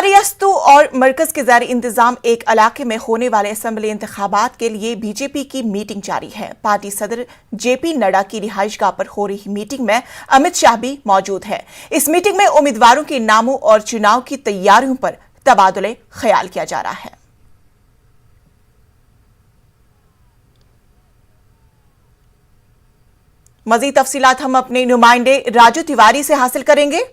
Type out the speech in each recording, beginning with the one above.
रियासतों और मरकज के ज़ेर इंतजाम एक इलाके में होने वाले असेंबली इंतखाबात के लिए बीजेपी की मीटिंग जारी है। पार्टी सदर जेपी नड्डा की रिहाइशगाह पर हो रही मीटिंग में अमित शाह भी मौजूद है। इस मीटिंग में उम्मीदवारों के नामों और चुनाव की तैयारियों पर तबादुले ख्याल किया जा रहा है। मजीद तफसीलात हम अपने नुमाइंदे राजू तिवारी से हासिल करेंगे।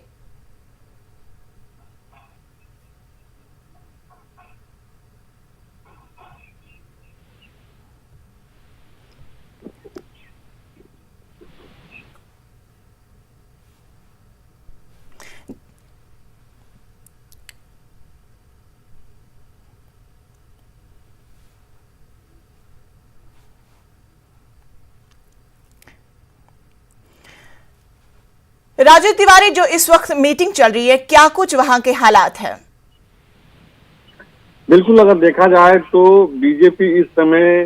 राजू तिवारी, जो इस वक्त मीटिंग चल रही है, क्या कुछ वहां के हालात हैं? बिल्कुल, अगर देखा जाए तो बीजेपी इस समय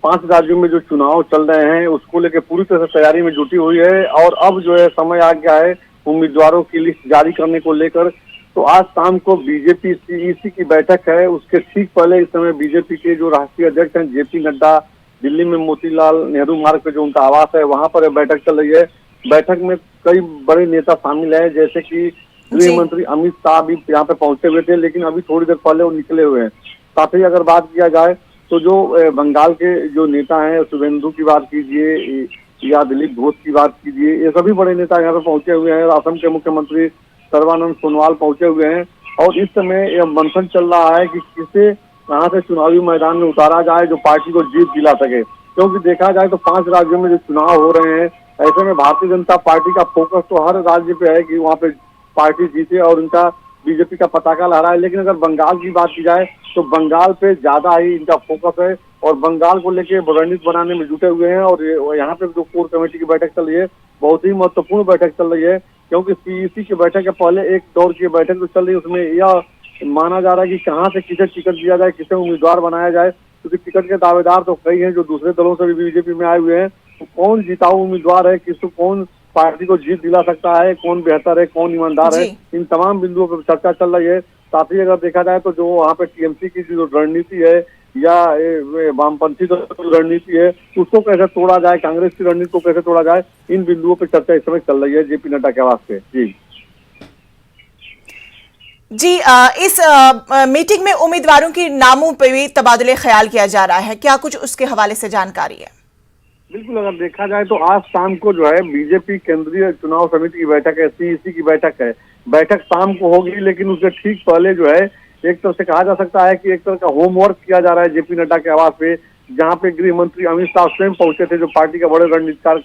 5 राज्यों में जो चुनाव चल रहे हैं उसको लेकर पूरी तरह से तैयारी में जुटी हुई है और अब जो है समय आ गया है उम्मीदवारों की लिस्ट जारी करने को लेकर। तो आज शाम को बीजेपी सीईसी की बैठक है। उसके ठीक पहले इस समय बीजेपी के जो राष्ट्रीय अध्यक्ष हैं जेपी नड्डा दिल्ली में मोतीलाल नेहरू मार्ग पे जो उनका आवास है वहां पर बैठक चल रही है। बैठक में कई बड़े नेता शामिल हैं, जैसे कि गृह मंत्री अमित शाह भी यहाँ पे पहुंचे हुए थे, लेकिन अभी थोड़ी देर पहले वो निकले हुए हैं। साथ ही अगर बात किया जाए तो जो बंगाल के जो नेता हैं, शुभेंदु की बात कीजिए या दिलीप घोष की बात कीजिए, ये सभी बड़े नेता यहाँ पे पहुंचे हुए हैं। असम के मुख्यमंत्री सर्बानंद सोनोवाल पहुंचे हुए हैं और इस समय यह मंथन चल रहा है कि किसे कहाँ से चुनावी मैदान में उतारा जाए जो पार्टी को जीत दिला सके। क्योंकि देखा जाए तो 5 राज्यों में जो चुनाव हो रहे हैं, ऐसे में भारतीय जनता पार्टी का फोकस तो हर राज्य पे है कि वहाँ पे पार्टी जीते और उनका बीजेपी का पताका लहराए। लेकिन अगर बंगाल की बात की जाए तो बंगाल पे ज्यादा ही इनका फोकस है और बंगाल को लेके रणनीति बनाने में जुटे हुए हैं। और यहाँ पे जो कोर कमेटी की बैठक चल रही है, बहुत ही महत्वपूर्ण बैठक चल रही है, क्योंकि सीईसी की बैठक के पहले एक दौर की बैठक जो चल रही है उसमें यह माना जा रहा है कि कहाँ से किसे टिकट दिया जाए, किसे उम्मीदवार बनाया जाए। क्योंकि टिकट के दावेदार तो कई हैं जो दूसरे दलों से भी बीजेपी में आए हुए हैं। तो कौन जिताऊ उम्मीदवार है, किसको कौन पार्टी को जीत दिला सकता है, कौन बेहतर है, कौन ईमानदार है, इन तमाम बिंदुओं पर चर्चा चल रही है। साथ ही अगर देखा जाए तो जो वहाँ पे टीएमसी की जो रणनीति है या वामपंथी जो रणनीति है उसको कैसे तोड़ा जाए, कांग्रेस की रणनीति को कैसे तोड़ा जाए, इन बिंदुओं पर चर्चा इस समय चल रही है जेपी नड्डा के आवास पे। जी, इस मीटिंग में उम्मीदवारों के नामों पर भी तबादले ख्याल किया जा रहा है, क्या कुछ उसके हवाले से जानकारी है? बिल्कुल, अगर देखा जाए तो आज शाम को जो है बीजेपी केंद्रीय चुनाव समिति की बैठक है, सीईसी की बैठक है। बैठक शाम को होगी, लेकिन उसके ठीक पहले जो है एक तरह से कहा जा सकता है कि एक तरह का होमवर्क किया जा रहा है जेपी नड्डा के आवास पे, जहाँ पे गृह मंत्री अमित शाह स्वयं पहुंचे थे, जो पार्टी के बड़े रणनीतिकार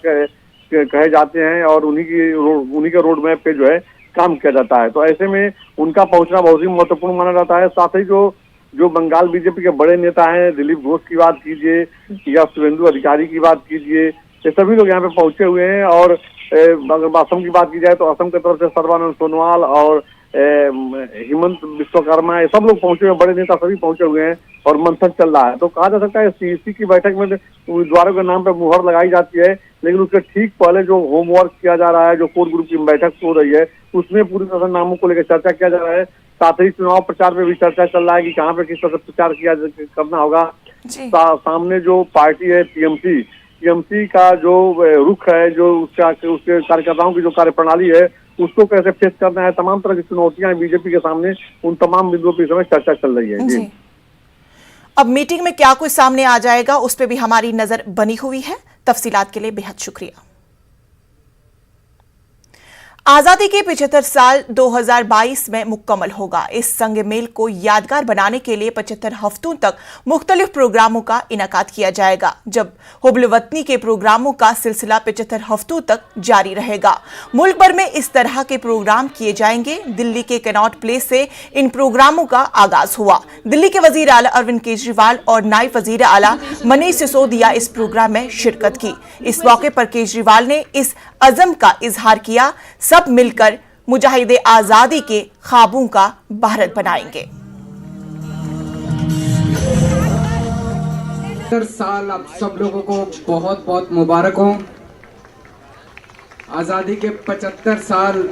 कहे जाते हैं और उन्हीं के रोड मैप पे जो है काम किया जाता है। तो ऐसे में उनका पहुंचना बहुत ही महत्वपूर्ण माना जाता है। साथ ही जो बंगाल बीजेपी के बड़े नेता हैं, दिलीप घोष की बात कीजिए या शुभेंदु अधिकारी की बात कीजिए, ये सभी लोग यहाँ पे पहुंचे हुए हैं। और अगर असम की बात की जाए तो असम की तरफ से सर्बानंद सोनोवाल और हेमंत विश्वकर्मा, ये सब लोग पहुंचे हुए, बड़े नेता सभी पहुंचे हुए हैं और मंथन चल रहा है। तो कहा जा सकता है सीईसी की बैठक में उम्मीदवारों के नाम पे मुहर लगाई जाती है, लेकिन उसके ठीक पहले जो होमवर्क किया जा रहा है, जो कोर ग्रुप की बैठक हो रही है, उसमें पूरी तरह से नामों को लेकर चर्चा किया जा रहा है। साथ ही चुनाव प्रचार पे भी चर्चा चल रहा है कि कहाँ पे किस तरह से प्रचार करना होगा। सामने जो पार्टी है टीएमसी का जो रुख है, जो उसके कार्यकर्ताओं की जो कार्यप्रणाली है, उसको कैसे फेस करना है, तमाम तरह की चुनौतियां हैं बीजेपी के सामने, उन तमाम बिंदुओं पर इस समय चर्चा चल रही है। जी, अब मीटिंग में क्या कुछ सामने आ जाएगा उस पर भी हमारी नजर बनी हुई है। तफसीलात के लिए बेहद शुक्रिया। आजादी के 75 साल 2022 में मुकम्मल होगा। इस संग मेल को यादगार बनाने के लिए 75 हफ्तों तक मुख्तलिफ प्रोग्रामों का इनेकाद किया जाएगा, जब हुब्ल वतनी के प्रोग्रामों का सिलसिला 75 हफ्तों तक जारी रहेगा। मुल्क भर में इस तरह के प्रोग्राम किए जाएंगे। दिल्ली के कनॉट प्लेस से इन प्रोग्रामों का आगाज हुआ। दिल्ली के वजीर आला अरविंद केजरीवाल और नायब वजीर आला मनीष सिसोदिया इस प्रोग्राम में शिरकत की। इस मौके पर केजरीवाल ने इस अज़म का इजहार किया, सब मिलकर मुजाहिदे आजादी के ख्वाबों का भारत बनाएंगे। 75 साल आप सब लोगों को बहुत बहुत मुबारक हो। आजादी के 75 साल